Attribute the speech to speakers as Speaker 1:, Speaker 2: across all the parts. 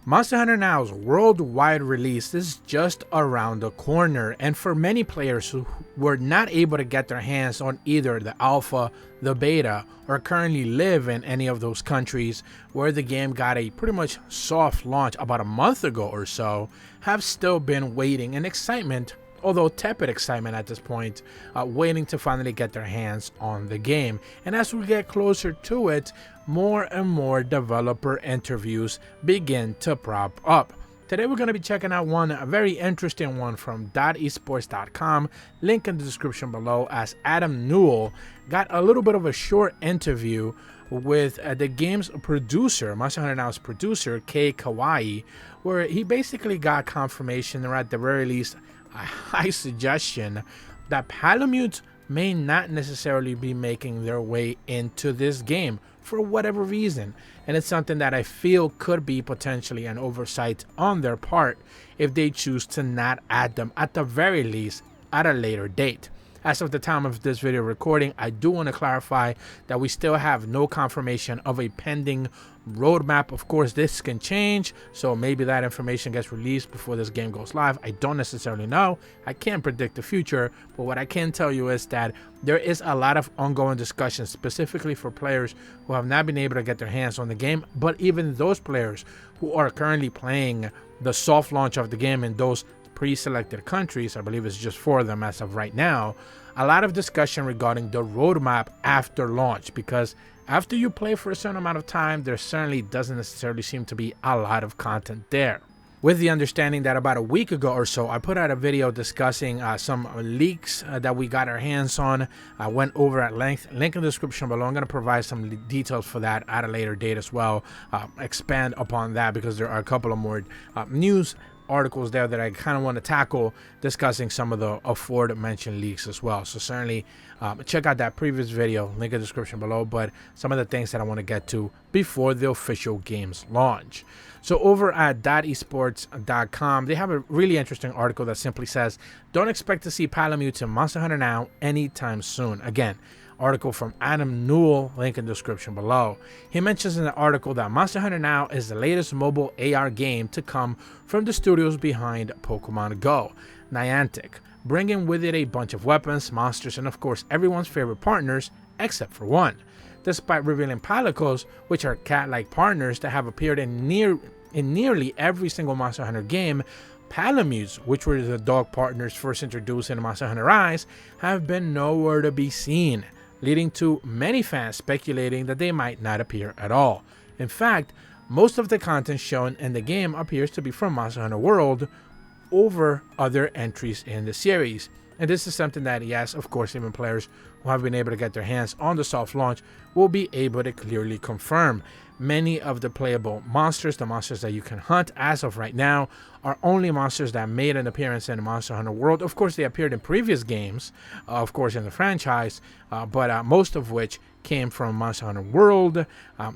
Speaker 1: Monster Hunter Now's worldwide release is just around the corner, and for many players who were not able to get their hands on either the alpha, the beta, or currently live in any of those countries where the game got a pretty much soft launch about a month ago or so, have still been waiting in excitement, although tepid excitement at this point, waiting to finally get their hands on the game. And as we get closer to it, more and more developer interviews begin to prop up. Today we're going to be checking out a very interesting one from .esports.com, link in the description below, as Adam Newell got a little bit of a short interview with the game's producer, Monster Hunter Now's producer, Kei Kawai, where he basically got confirmation, or at the very least a high suggestion, that Palamutes may not necessarily be making their way into this game for whatever reason, and it's something that I feel could be potentially an oversight on their part if they choose to not add them at the very least at a later date. As of the time of this video recording, I do want to clarify that we still have no confirmation of a pending roadmap. Of course, this can change, so maybe that information gets released before this game goes live. I don't necessarily know. I can't predict the future, but what I can tell you is that there is a lot of ongoing discussion specifically for players who have not been able to get their hands on the game, but even those players who are currently playing the soft launch of the game in those pre-selected countries, I believe it's just 4 of them as of right now, a lot of discussion regarding the roadmap after launch, because after you play for a certain amount of time, there certainly doesn't necessarily seem to be a lot of content there. With the understanding that about a week ago or so, I put out a video discussing some leaks that we got our hands on. I went over at length, link in the description below. I'm going to provide some details for that at a later date as well, expand upon that, because there are a couple of more news articles there that I kind of want to tackle, discussing some of the aforementioned leaks as well. So certainly check out that previous video, link in the description below, but some of the things that I want to get to before the official game's launch. So over at .esports.com, they have a really interesting article that simply says, don't expect to see Palamutes in Monster Hunter Now anytime soon. Again, article from Adam Newell, link in the description below. He mentions in the article that Monster Hunter Now is the latest mobile AR game to come from the studios behind Pokemon Go, Niantic, bringing with it a bunch of weapons, monsters, and of course everyone's favorite partners except for one. Despite revealing Palicos, which are cat-like partners that have appeared in nearly every single Monster Hunter game, Palamutes, which were the dog partners first introduced in Monster Hunter Rise, have been nowhere to be seen, leading to many fans speculating that they might not appear at all. In fact, most of the content shown in the game appears to be from Monster Hunter World over other entries in the series. And this is something that, yes, of course, even players who have been able to get their hands on the soft launch will be able to clearly confirm. Many of the playable monsters, the monsters that you can hunt as of right now, are only monsters that made an appearance in Monster Hunter World. Of course, they appeared in previous games, of course, in the franchise, but most of which came from Monster Hunter World.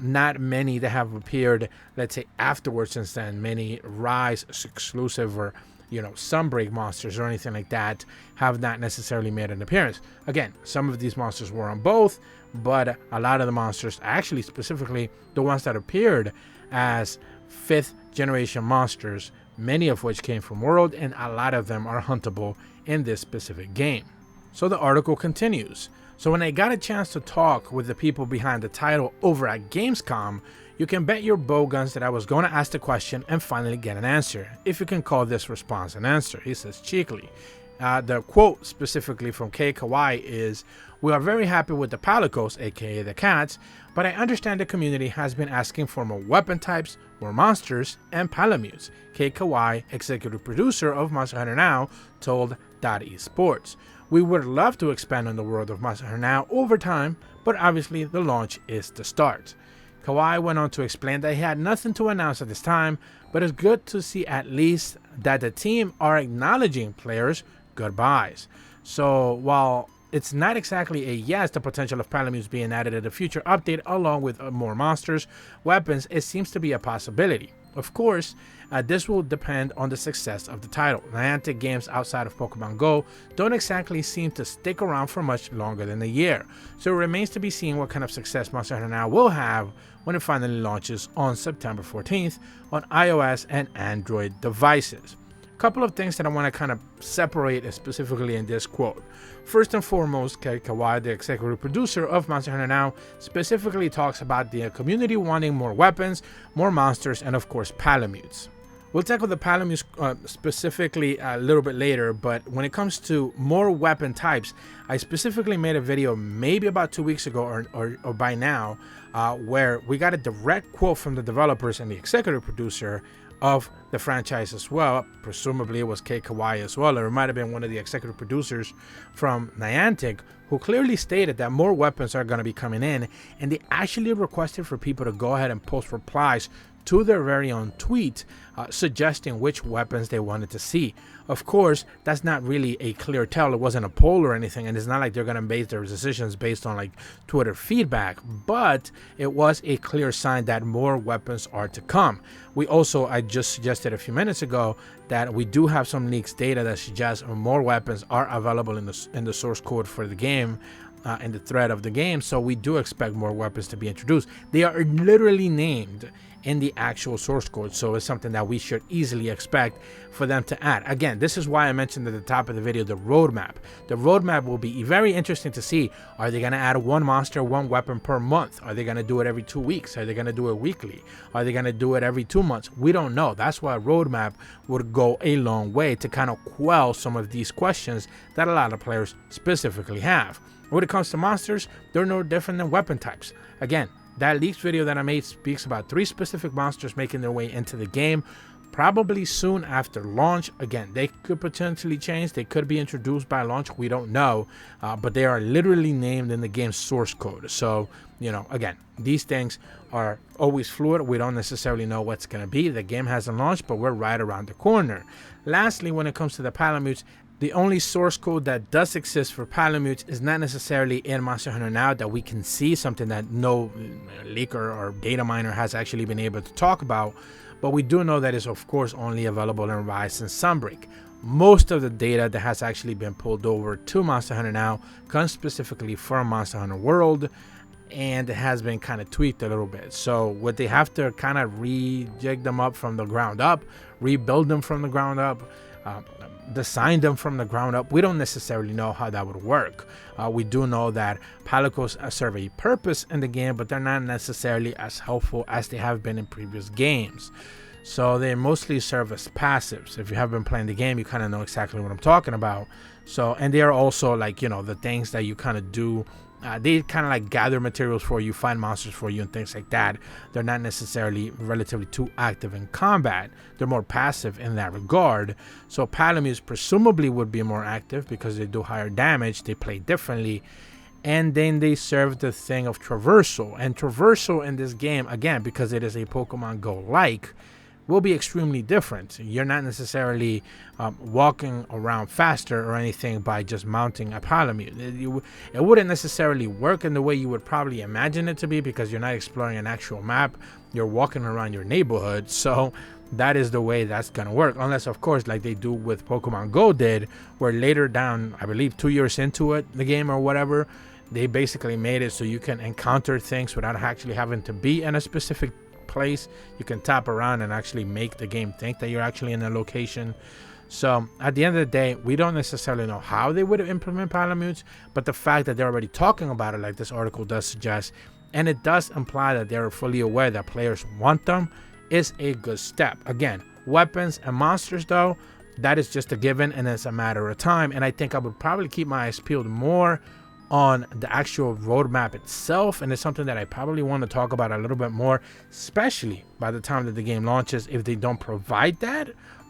Speaker 1: Not many that have appeared, let's say, afterwards since then. Many Rise exclusive or Sunbreak monsters or anything like that have not necessarily made an appearance. Again, some of these monsters were on both, but a lot of the monsters, actually specifically the ones that appeared as 5th generation monsters, many of which came from World, and a lot of them are huntable in this specific game. So the article continues. So when I got a chance to talk with the people behind the title over at Gamescom, you can bet your bowguns that I was going to ask the question and finally get an answer, if you can call this response an answer, he says cheekily. The quote specifically from Kei Kawai is, "We are very happy with the Palicos, aka the cats, but I understand the community has been asking for more weapon types, more monsters, and Palamutes." Kei Kawai, executive producer of Monster Hunter Now, told .esports. "We would love to expand on the world of Monster Hunter Now over time, but obviously the launch is the start." Kawai went on to explain that he had nothing to announce at this time, but it's good to see at least that the team are acknowledging players' goodbyes. So while it's not exactly a yes, the potential of Palamutes being added at a future update along with more monsters, weapons, it seems to be a possibility. Of course, this will depend on the success of the title. Niantic games outside of Pokemon Go don't exactly seem to stick around for much longer than a year, so it remains to be seen what kind of success Monster Hunter Now will have when it finally launches on September 14th on iOS and Android devices. Couple of things that I want to kind of separate specifically in this quote. First and foremost, Kei Kawai, the executive producer of Monster Hunter Now, specifically talks about the community wanting more weapons, more monsters, and of course Palamutes. We'll tackle the Palamutes specifically a little bit later, but when it comes to more weapon types, I specifically made a video maybe about 2 weeks ago or by now where we got a direct quote from the developers and the executive producer of the franchise as well. Presumably it was Kei Kawai as well, or it might have been one of the executive producers from Niantic, who clearly stated that more weapons are going to be coming in, and they actually requested for people to go ahead and post replies to their very own tweet suggesting which weapons they wanted to see. Of course, that's not really a clear tell. It wasn't a poll or anything, and it's not like they're going to base their decisions based on like Twitter feedback, but it was a clear sign that more weapons are to come. I just suggested a few minutes ago that we do have some leaks data that suggests more weapons are available in the source code for the game, in the thread of the game, so we do expect more weapons to be introduced. They are literally named in the actual source code, so it's something that we should easily expect for them to add. Again, this is why I mentioned at the top of the video the roadmap. The roadmap will be very interesting to see. Are they going to add one monster, one weapon per month? Are they going to do it every 2 weeks? Are they going to do it weekly? Are they going to do it every 2 months? We don't know. That's why a roadmap would go a long way to kind of quell some of these questions that a lot of players specifically have. When it comes to monsters, they're no different than weapon types. Again, that leaked video that I made speaks about 3 specific monsters making their way into the game, probably soon after launch. Again, they could potentially change. They could be introduced by launch. We don't know, but they are literally named in the game's source code. So, again, these things are always fluid. We don't necessarily know what's going to be. The game hasn't launched, but we're right around the corner. Lastly, when it comes to the Palamutes, the only source code that does exist for Palamutes is not necessarily in Monster Hunter Now that we can see, something that no leaker or data miner has actually been able to talk about, but we do know that it's of course only available in Rise and Sunbreak. Most of the data that has actually been pulled over to Monster Hunter Now comes specifically from Monster Hunter World, and it has been kind of tweaked a little bit. So would they have to kind of rejig them up from the ground up, rebuild them from the ground up, design them from the ground up? We don't necessarily know how that would work. We do know that Palicos serve a purpose in the game, but they're not necessarily as helpful as they have been in previous games. So they mostly serve as passives. If you have been playing the game, you kind of know exactly what I'm talking about. So, and they are also like, the things that you kind of do. They kind of like gather materials for you, find monsters for you, and things like that. They're not necessarily relatively too active in combat. They're more passive in that regard. So Palamutes presumably would be more active because they do higher damage. They play differently. And then they serve the thing of traversal. And traversal in this game, again, because it is a Pokemon Go-like, will be extremely different. You're not necessarily walking around faster or anything by just mounting a Palamute. It wouldn't necessarily work in the way you would probably imagine it to be, because you're not exploring an actual map. You're walking around your neighborhood. So that is the way that's going to work. Unless, of course, like they do with Pokemon Go did, where later down, I believe 2 years into it, the game or whatever, they basically made it so you can encounter things without actually having to be in a specific place. You can tap around and actually make the game think that you're actually in a location. So at the end of the day, we don't necessarily know how they would implement Palamutes, but the fact that they're already talking about it, like this article does suggest, and it does imply that they're fully aware that players want them, is a good step. Again, weapons and monsters though, that is just a given, and it's a matter of time. And I think I would probably keep my eyes peeled more on the actual roadmap itself, and it's something that I probably want to talk about a little bit more, especially by the time that the game launches. If they don't provide that,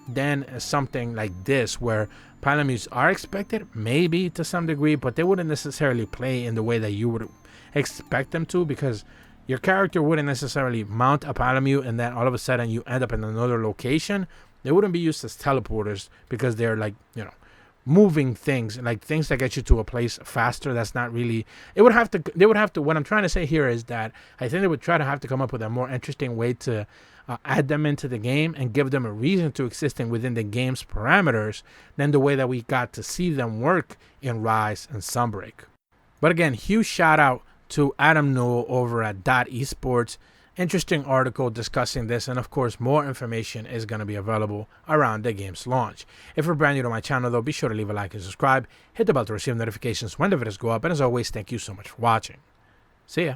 Speaker 1: then something like this, where Palamutes are expected, maybe to some degree, but they wouldn't necessarily play in the way that you would expect them to, because your character wouldn't necessarily mount a Palamute and then all of a sudden you end up in another location. They wouldn't be used as teleporters, because they're like, moving things, like things that get you to a place faster. That's not really, they would have to, what I'm trying to say here is that I think they would try to have to come up with a more interesting way to add them into the game and give them a reason to existing within the game's parameters than the way that we got to see them work in Rise and Sunbreak. But again, huge shout out to Adam Newell over at Esports. Interesting article discussing this, and of course more information is going to be available around the game's launch. If you're brand new to my channel though, be sure to leave a like and subscribe, hit the bell to receive notifications when the videos go up, and as always, thank you so much for watching. See ya.